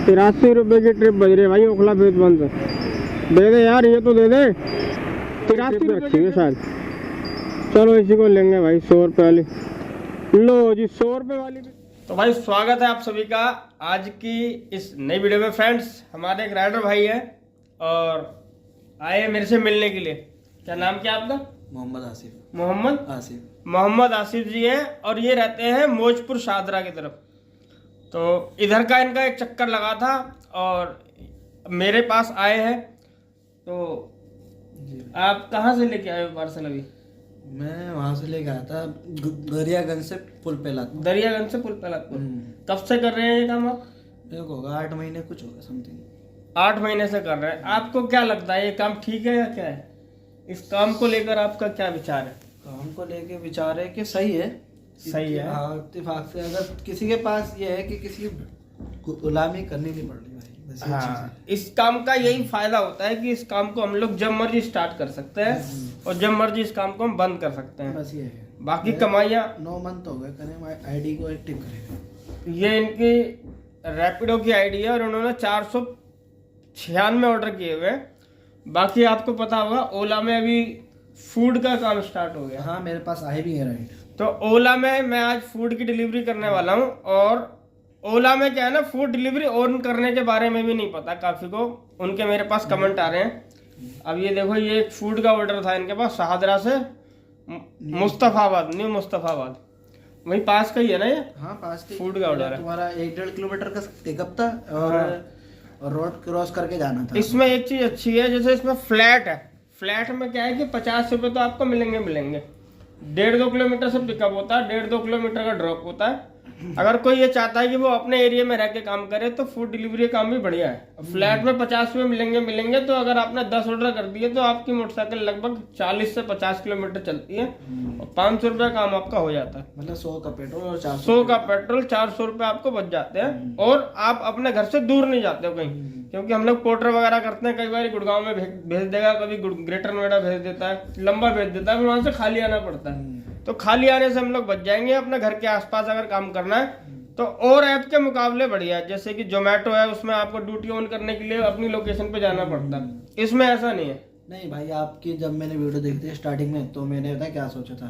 ₹83 की ट्रिप बज रही है भाई ओखला फेज 1 से। दे दे यार, ये तो दे दे। 83 रखी है शायद। चलो इसी को लेंगे भाई, 100 रुपये वाली। लो जी 100 रुपये वाली। तो भाई स्वागत है आप सभी का आज की इस नई वीडियो में। फ्रेंड्स, हमारे एक राइडर भाई है और आए मेरे से मिलने के लिए। क्या नाम क्या आपका? मोहम्मद आसिफ। मोहम्मद आसिफ जी है और ये रहते हैं मौजपुर शाहदरा की तरफ। तो इधर का इनका एक चक्कर लगा था और मेरे पास आए हैं। तो आप कहाँ से लेके आए हो पार्सल? अभी मैं वहाँ से लेके आया था दरियागंज से पुल पे लातपुर। दरियागंज से पुल पे लातपुर। कब से कर रहे हैं ये काम आप? एक होगा 8 महीने कुछ होगा समथिंग। 8 महीने से कर रहे हैं। आपको क्या लगता है ये काम ठीक है या क्या है? इस काम को लेकर आपका क्या विचार है? काम को लेके विचार है कि सही है। सही है। हाँ, इत्तेफाक से अगर किसी के पास ये है कि किसी की गुलामी करनी नहीं पड़ रही भाई, बस ये चीज़ है। इस काम का यही फायदा होता है कि इस काम को हम लोग जब मर्जी स्टार्ट कर सकते हैं और जब मर्जी इस काम को हम बंद कर सकते हैं। बस ये है। बाकी कमाइयाँ 9 मंथ हो गए करें आईडी को एक्टिव करें। ये इनकी रैपिडो की आईडी है और उन्होंने 496 ऑर्डर किए हुए हैं। बाकी आपको पता होगा ओला में अभी फूड का काम स्टार्ट हो गया। हाँ, मेरे पास आए भी है राइड। तो ओला में मैं आज फूड की डिलीवरी करने वाला हूँ और ओला में क्या है ना, फूड डिलीवरी ऑन करने के बारे में भी नहीं पता काफ़ी को। उनके मेरे पास कमेंट आ रहे हैं। अब ये देखो, ये एक फूड का ऑर्डर था इनके पास शाहदरा से मुस्तफाबाद, न्यू मुस्तफाबाद, वही पास का ही है ना ये? हाँ, पास का फूड का ऑर्डर है। तुम्हारा 1-1.5 किलोमीटर का पिकअप था और रोड क्रॉस करके जाना था। इसमें एक चीज अच्छी है, जैसे इसमें फ्लैट है। फ्लैट में क्या है कि 50 रुपये तो आपको मिलेंगे। 1.5-2 किलोमीटर से पिकअप होता है, 1.5-2 किलोमीटर का ड्रॉप होता है। अगर कोई ये चाहता है कि वो अपने एरिया में रह के काम करे तो फूड डिलीवरी काम भी बढ़िया है। फ्लैट में 50 रुपये मिलेंगे। तो अगर आपने 10 ऑर्डर कर दिए तो आपकी मोटरसाइकिल लगभग 40 से 50 किलोमीटर चलती है और 500 रुपये काम आपका हो जाता है। मतलब 100 का पेट्रोल और 400 100 का पेट्रोल, 400 रुपये आपको बच जाते हैं और आप अपने घर से दूर नहीं जाते हो कहीं। क्योंकि हम लोग पोर्टर वगैरह करते हैं, कई बार गुड़गांव में भेज देगा, कभी ग्रेटर नोएडा भेज देता है, लंबा भेज देता है, फिर वहां से खाली आना पड़ता है। तो खाली आने से हम लोग बच जाएंगे। अपने घर के आसपास अगर काम करना है तो और ऐप के मुकाबले बढ़िया है। जैसे कि जोमेटो है, उसमें आपको ड्यूटी ऑन करने के लिए अपनी लोकेशन पे जाना पड़ता है। इसमें ऐसा नहीं है। नहीं भाई, आपकी जब मैंने वीडियो देखी थी स्टार्टिंग में तो मैंने पता क्या सोचा था।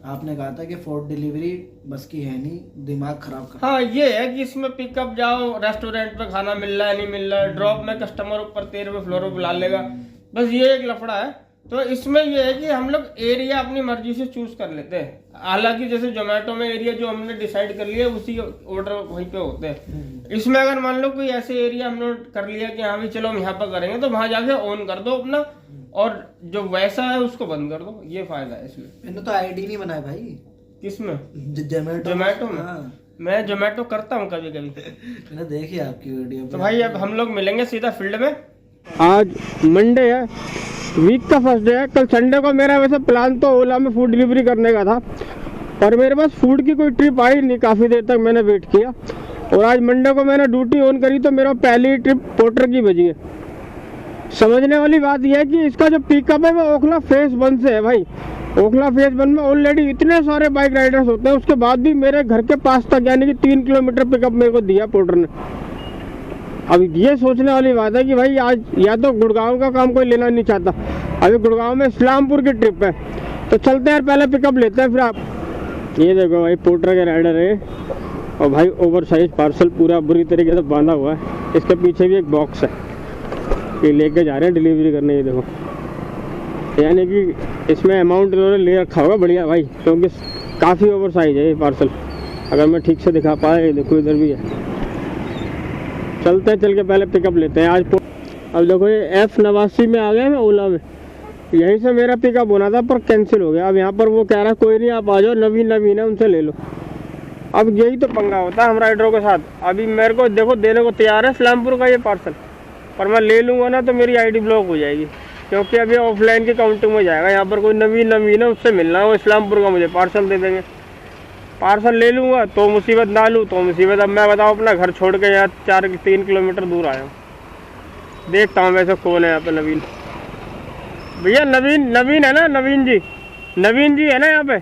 आपने कहा था कि फूड डिलीवरी बस की है नहीं, दिमाग खराब कर। हाँ, ये है कि इसमें पिकअप जाओ, रेस्टोरेंट पे खाना मिल रहा है नहीं मिल रहा है, ड्रॉप में कस्टमर ऊपर 13वें फ्लोर पे बुला लेगा, बस ये एक लफड़ा है। तो इसमें ये है कि हम लोग एरिया अपनी मर्जी से चूज कर लेते हैं। हालांकि जैसे जोमेटो में एरिया जो हमने डिसाइड कर लिया उसी ऑर्डर वहीं पे होते हैं। इसमें अगर मान लो कोई ऐसे एरिया हमने कर लिया कि हाँ भी चलो हम यहाँ पर करेंगे, तो वहां जाके ऑन कर दो अपना और जो वैसा है उसको बंद कर दो। ये फायदा है इसमें। मैंने तो आईडी नहीं बनाया भाई। किसमें? जोमेटो में। हाँ। मैं जोमेटो करता हूँ कभी कभी। मैंने देखी आपकी वीडियो। तो भाई अब हम लोग मिलेंगे सीधा फील्ड में। आज मंडे है, वीक का फर्स्ट डे है। कल संडे को मेरा वैसे प्लान तो ओला में फूड डिलीवरी करने का था, पर मेरे पास फूड की कोई ट्रिप आई नहीं। काफ़ी देर तक मैंने वेट किया और आज मंडे को मैंने ड्यूटी ऑन करी तो मेरा पहली ट्रिप पोर्टर की बजी है। समझने वाली बात यह है कि इसका जो पिकअप है वो ओखला फेज 1 से है भाई। ओखला फेज 1 में ऑलरेडी इतने सारे बाइक राइडर्स होते हैं, उसके बाद भी मेरे घर के पास तक यानी कि 3 किलोमीटर पिकअप मेरे को दिया पोर्टर ने। अब ये सोचने वाली बात है कि भाई आज या तो गुड़गांव का काम कोई लेना नहीं चाहता। अभी गुड़गांव में इस्लामपुर की ट्रिप है तो चलते हैं, पहले पिकअप लेते हैं फिर आप। ये देखो भाई, पोर्टर के राइडर है और भाई ओवर साइज पार्सल पूरा बुरी तरीके से बांधा हुआ है। इसके पीछे भी एक बॉक्स है, ये लेके जा रहे हैं डिलीवरी करने। ये देखो, यानी कि इसमें अमाउंट इन्होंने ले रखा होगा बढ़िया भाई, क्योंकि काफ़ी ओवर साइज है ये पार्सल। अगर मैं ठीक से दिखा पाया, ये देखो इधर भी है। चलते हैं, चल के पहले पिकअप लेते हैं आज। अब देखो ये F89 में आ गए मैं ओला में। यहीं से मेरा पिकअप होना था पर कैंसिल हो गया। अब यहाँ पर वो कह रहा है कोई नहीं, आप आ जाओ, नवीन है, उनसे ले लो। अब यही तो पंगा होता है हम राइडरों के साथ। अभी मेरे को देखो देने को तैयार है इस्लामपुर का ये पार्सल, पर मैं ले लूँगा ना तो मेरी आईडी ब्लॉक हो जाएगी, क्योंकि अभी ऑफलाइन की काउंटिंग में जाएगा। यहाँ पर कोई नवीन है, उससे मिलना है, वो इस्लामपुर का मुझे पार्सल दे देंगे। पार्सल ले लूँगा तो मुसीबत, ना लूँ तो मुसीबत। अब मैं बताओ अपना घर छोड़ के यहाँ 3 किलोमीटर दूर आया हूँ। देखता हूँ वैसे कौन है यहाँ पे नवीन। भैया नवीन है ना? नवीन जी है ना यहाँ पे?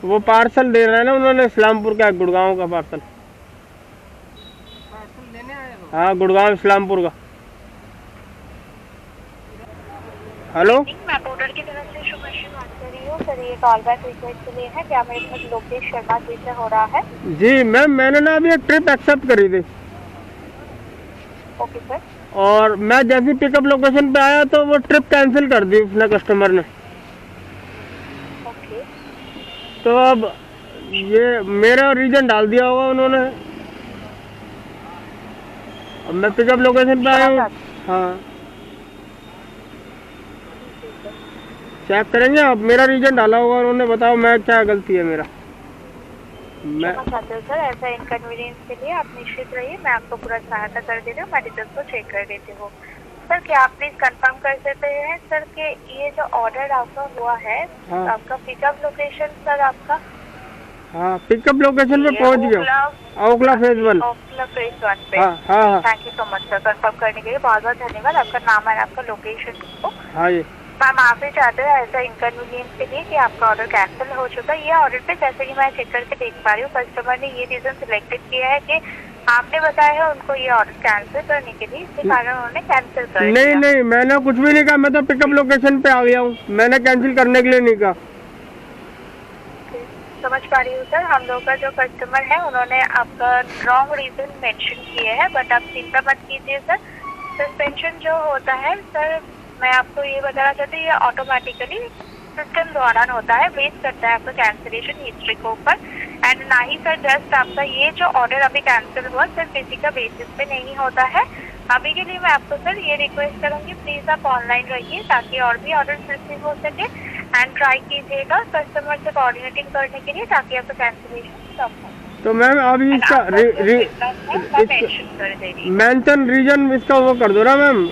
वो पार्सल दे रहे हैं ना उन्होंने, इस्लामपुर का गुड़गांव का पार्सल। हाँ, गुड़गांव इस्लामपुर का। हेलो, मैं पोर्टल की तरफ से शुभश्री बात कर रही हूँ सर। ये कॉल बैक रिक्वेस्ट के लिए है। क्या मेरे पास लोकेश शर्मा जी से हो रहा है? जी मैम, मैंने ना अभी एक ट्रिप एक्सेप्ट करी थी। Okay sir. और मैं जैसे पिकअप लोकेशन पे आया तो वो ट्रिप कैंसिल कर दी उसने, कस्टमर ने। ओके। तो अब ये मेरा रीजन डाल दिया होगा उन्होंने। अब मैं पिकअप लोकेशन पे आया हूँ। हाँ, चेक करेंगे आप, मेरा रीजन डाला होगा उन्होंने। बताओ मैं क्या गलती है मेरा। मैं चाहते हो सर ऐसा इनकन्वीनियंस के लिए? आप निश्चित रहिए, मैं आपको पूरा सहायता कर दे रही हूँ। मैं डिटेल्स को चेक कर देती हूँ। सर क्या आप प्लीज कंफर्म कर सकते हैं सर कि ये जो ऑर्डर आपका हुआ है, हाँ। आपका पिकअप लोकेशन सर आपका? हाँ, पिकअप लोकेशन पे पहुंच गया, ओखला फेज 1। ओखला फेज 1 पे। हाँ हाँ। Thank you so much sir, confirm करने के लिए बहुत बहुत धन्यवाद। आपका नाम है, आपका लोकेशन को। हाँ जी मैम, माफी चाहते हैं ऐसा इनकन्वीनियंस के लिए कि आपका ऑर्डर कैंसिल हो चुका है। ये ऑर्डर पे जैसे कि मैं चेक करके देख पा रही हूँ, कस्टमर ने ये रीजन सिलेक्टेड किया है कि आपने बताया है उनको ये ऑर्डर कैंसिल करने के लिए, इसके कारण उन्होंने कैंसिल कर दिया। नहीं नहीं, मैंने कुछ भी नहीं कहा। मैं तो पिकअप लोकेशन पे आ गया हूँ, मैंने कैंसिल करने के लिए नहीं कहा। समझ पा रही हूँ सर। हम लोग का जो कस्टमर है उन्होंने आपका रॉन्ग रीजन मेंशन किए हैं, बट आप चिंता मत कीजिए सर। सस्पेंशन जो होता है सर, मैं आपको ये बताना चाहती हूँ, ये ऑटोमेटिकली सिस्टम द्वारा होता है, बेस करता है आपका कैंसिलेशन हिस्ट्री के ऊपर। एंड ना ही सर जस्ट आपका ये जो ऑर्डर अभी कैंसिल हुआ सिर्फ इसी का बेसिस पे नहीं होता है। अभी के लिए मैं आपको सर ये रिक्वेस्ट करूंगी, प्लीज आप ऑनलाइन रहिए ताकि और भी ऑर्डर रिसीव हो सके। एंड ट्राई कीजिएगा कस्टमर से कोऑर्डिनेटिंग करने के लिए ताकि आपका कैंसिलेशन कम हो। तो मैम अभी इसका मेंशन रीजन इसका वो कर दो ना मैम।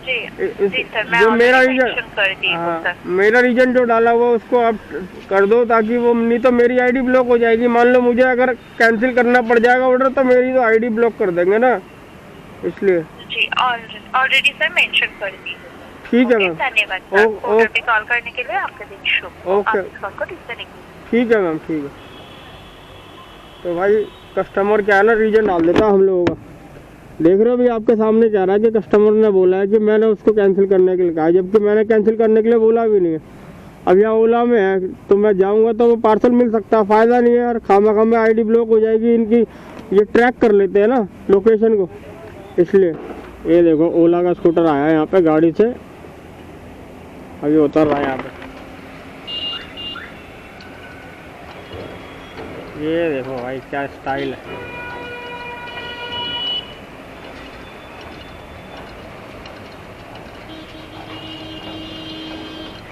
जी सर, मैं जो मेरा मेंशन कर दी हूं सर। मेरा रीजन जो डाला हुआ उसको आप कर दो, ताकि वो, नहीं तो मेरी आईडी ब्लॉक हो जाएगी। मान लो मुझे अगर कैंसिल करना पड़ जाएगा ऑर्डर, तो मेरी तो आईडी ब्लॉक कर देंगे ना, इसलिए। जी ऑलरेडी सर मेंशन कर दी। ठीक है मैम, धन्यवाद सर। पोर्टल पे कॉल करने के लिए आपका दिन शुभ हो। ओके। आप इस कॉल को डिस्कनेक्ट कीजिए। ठीक है मैम, ठीक है। तो भाई कस्टमर क्या है ना, रीजन डाल देता हम लोगों का। देख रहे हो भी, आपके सामने कह रहा है कि कस्टमर ने बोला है कि मैंने उसको कैंसिल करने के लिए कहा, जबकि मैंने कैंसिल करने के लिए बोला भी नहीं है। अब यहाँ ओला में है तो मैं जाऊँगा तो वो पार्सल मिल सकता है, फ़ायदा नहीं है यार। खामा खामा आईडी ब्लॉक हो जाएगी इनकी। ये ट्रैक कर लेते हैं ना लोकेशन को, इसलिए। ये देखो ओला का स्कूटर आया है यहाँ पे गाड़ी से, अभी उतर रहा है यहाँ पे। ये देखो भाई क्या स्टाइल है।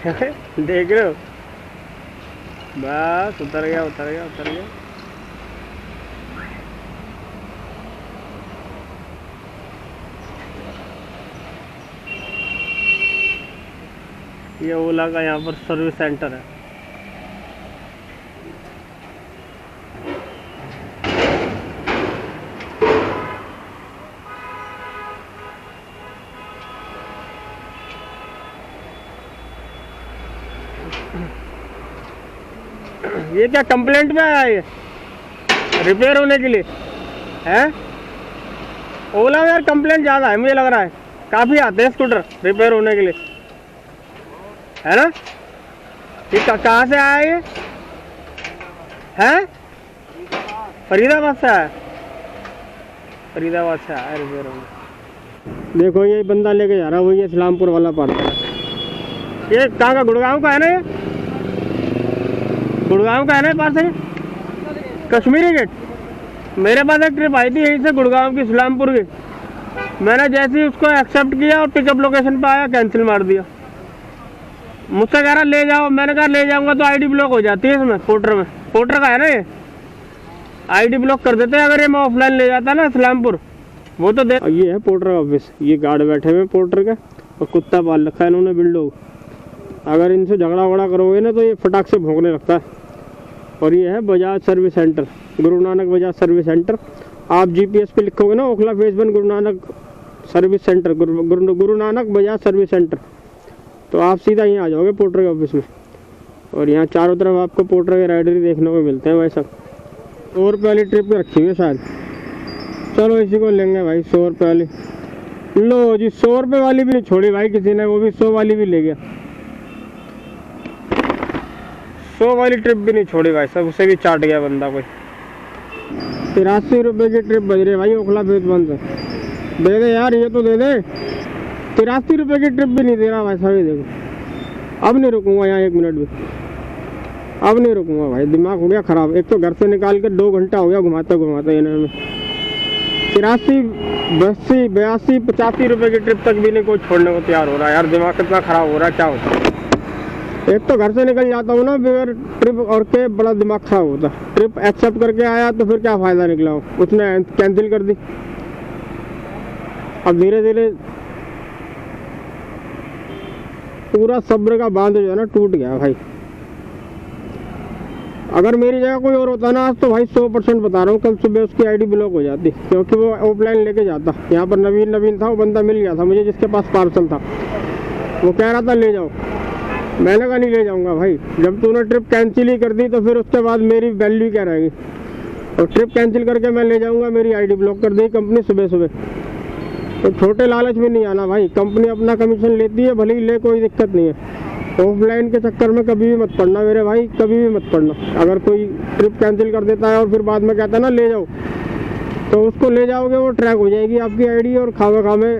देख रहे हो, बस उतर गया उतर गया उतर गया। ये ओला का यहाँ पर सर्विस सेंटर है। ये क्या कंप्लेंट में आया, ये रिपेयर होने के लिए है? ओला में यार कंप्लेंट ज़्यादा है, मुझे लग रहा है। काफ़ी आते हैं स्कूटर रिपेयर होने के लिए, है ना? ये कहाँ से आया ये? है फरीदाबाद से आया, फरीदाबाद से आया रिपेयर होने। देखो ये बंदा लेके जा रहा है, वही इस्लामपुर वाला पार्सल है। ये कहाँ का, गुड़गांव का है ना? ये गुड़गांव का है ना पार्सल, कश्मीरी गेट। मेरे पास एक ट्रिप आई थी यहीं से गुड़गांव की इस्लामपुर की। मैंने जैसे ही उसको एक्सेप्ट किया और पिकअप लोकेशन पे आया, कैंसिल मार दिया। मुझसे कह रहा ले जाओ, मैंने कहा ले जाऊंगा तो आईडी ब्लॉक हो जाती है इसमें, पोर्टर में। पोर्टर का है ना ये, आईडी ब्लॉक कर देते हैं अगर ये मैं ऑफलाइन ले जाता ना इस्लामपुर, वो तो दे। ये है पोर्टर का ऑफिस, ये गार्ड बैठे हुए पोर्टर के, और कुत्ता पाल रखा है इन्होंने बिल्डो। अगर इनसे झगड़ा वगड़ा करोगे ना तो ये फटाक से भौंकने लगता है। और ये है Bajaj service centre, Guru Nanak Bajaj service centre. आप जीपीएस पे लिखोगे ना Okhla phase 1 Guru Nanak service centre, Guru Nanak Bajaj service centre, तो आप सीधा यहाँ आ जाओगे पोर्टर के ऑफिस में। और यहाँ चारों तरफ आपको पोर्टर के राइडर ही देखने को मिलते हैं भाई सब। और पहली ट्रिप पे रखी हुई है शायद, चलो इसी को लेंगे भाई, 100 रुपये वाली। लो जी, 100 रुपये वाली भी नहीं छोड़ी भाई किसी ने, वो भी 100 वाली भी ले गया। 100 वाली ट्रिप भी नहीं छोड़ी भाई, सब उसे भी चाट गया बंदा कोई। 83 रुपये की ट्रिप बज रही है भाई ओखला फेज 1 से। दे दे यार, ये तो दे दे। 83 रुपये की ट्रिप भी नहीं दे रहा भाई साहब। देखो अब नहीं रुकूंगा यहाँ 1 मिनट भी, अब नहीं रुकूंगा भाई, दिमाग हो गया ख़राब। एक तो घर से निकाल के 2 घंटा हो गया घुमाते घुमाते इन्हें में। 83, 82, 82, 85 रुपये की ट्रिप तक भी नहीं कोई छोड़ने को तैयार हो रहा है यार। दिमाग कितना ख़राब हो रहा है, क्या होता है। एक तो घर से निकल जाता हूँ ना बगैर ट्रिप और के, बड़ा दिमाग ख़राब होता। ट्रिप एक्सेप्ट करके आया तो फिर क्या फ़ायदा निकला हो, उसने कैंसिल कर दी। अब धीरे धीरे पूरा सब्र का बांध जो है ना टूट गया भाई। अगर मेरी जगह कोई और होता ना आज तो भाई 100% बता रहा हूँ कल सुबह उसकी आईडी ब्लॉक हो जाती, क्योंकि वो ऑफलाइन लेके जाता। यहाँ पर नवीन था, वो बंदा मिल गया था मुझे जिसके पास पार्सल था। वो कह रहा था ले जाओ, मैंने कहा नहीं ले जाऊँगा भाई। जब तूने ट्रिप कैंसिल ही कर दी तो फिर उसके बाद मेरी वैल्यू क्या रहेगी। और ट्रिप कैंसिल करके मैं ले जाऊँगा, मेरी आईडी ब्लॉक कर देगी कंपनी सुबह सुबह। तो छोटे लालच में नहीं आना भाई, कंपनी अपना कमीशन लेती है, भले ही ले, कोई दिक्कत नहीं है। ऑफलाइन के चक्कर में कभी भी मत पड़ना मेरे भाई, कभी भी मत पड़ना। अगर कोई ट्रिप कैंसिल कर देता है और फिर बाद में कहता है ना ले जाओ, तो उसको ले जाओगे वो ट्रैक हो जाएगी आपकी आईडी और खावे खावे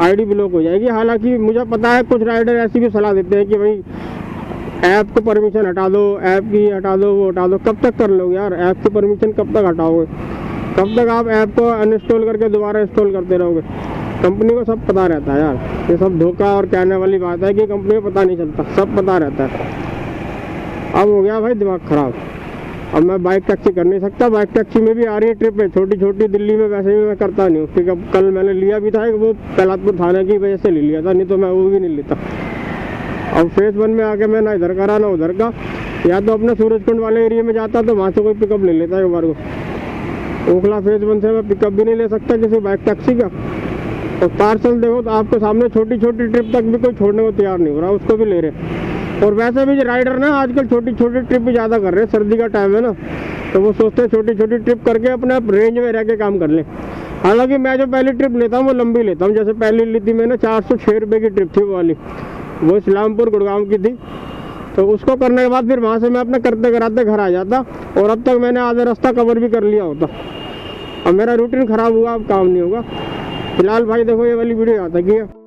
आईडी ब्लॉक हो जाएगी। हालांकि मुझे पता है कुछ राइडर ऐसी भी सलाह देते हैं कि भाई ऐप को परमिशन हटा दो, ऐप की हटा दो, वो हटा दो। कब तक कर लोगे यार, ऐप की परमिशन कब तक हटाओगे? कब तक आप ऐप को अनइंस्टॉल करके दोबारा इंस्टॉल करते रहोगे? कंपनी को सब पता रहता है यार, ये सब धोखा और कहने वाली बात है कि कंपनी को पता नहीं चलता, सब पता रहता है। अब हो गया भाई दिमाग ख़राब। अब मैं बाइक टैक्सी कर नहीं सकता, बाइक टैक्सी में भी आ रही है ट्रिप है छोटी छोटी दिल्ली में, वैसे भी मैं करता नहीं हूँ। पिकअप कल मैंने लिया भी था, वो पहलादपुर थाने की वजह से ले लिया था, नहीं तो मैं वो भी नहीं लेता। अब फेज 1 में आके मैं ना इधर का रहा ना उधर का, या तो अपने सूरजकुंड वाले एरिया में जाता तो वहाँ से कोई पिकअप ले लेता एक बार को। ओखला फेज 1 से मैं पिकअप भी नहीं ले सकता किसी बाइक टैक्सी का। और पार्सल देखो तो आपके सामने छोटी छोटी ट्रिप तक भी कोई छोड़ने को तैयार नहीं हो रहा, उसको भी ले रहे। और वैसे भी राइडर ना आजकल छोटी छोटी ट्रिप भी ज़्यादा कर रहे हैं, सर्दी का टाइम है ना, तो वो सोचते हैं छोटी छोटी ट्रिप करके अपने रेंज में रह के काम कर लें। हालांकि मैं जो पहली ट्रिप लेता हूँ वो लंबी लेता हूँ। जैसे पहली ली थी मैंने 406 रुपये की ट्रिप थी वो वाली, वो इस्लामपुर गुड़गांव की थी। तो उसको करने के बाद फिर वहाँ से मैं अपने करते कराते घर आ जाता, और अब तक मैंने आधा रास्ता कवर भी कर लिया होता। अब मेरा रूटीन ख़राब हुआ, अब काम नहीं होगा। फिलहाल भाई देखो ये वाली वीडियो यहाँ तक ही है।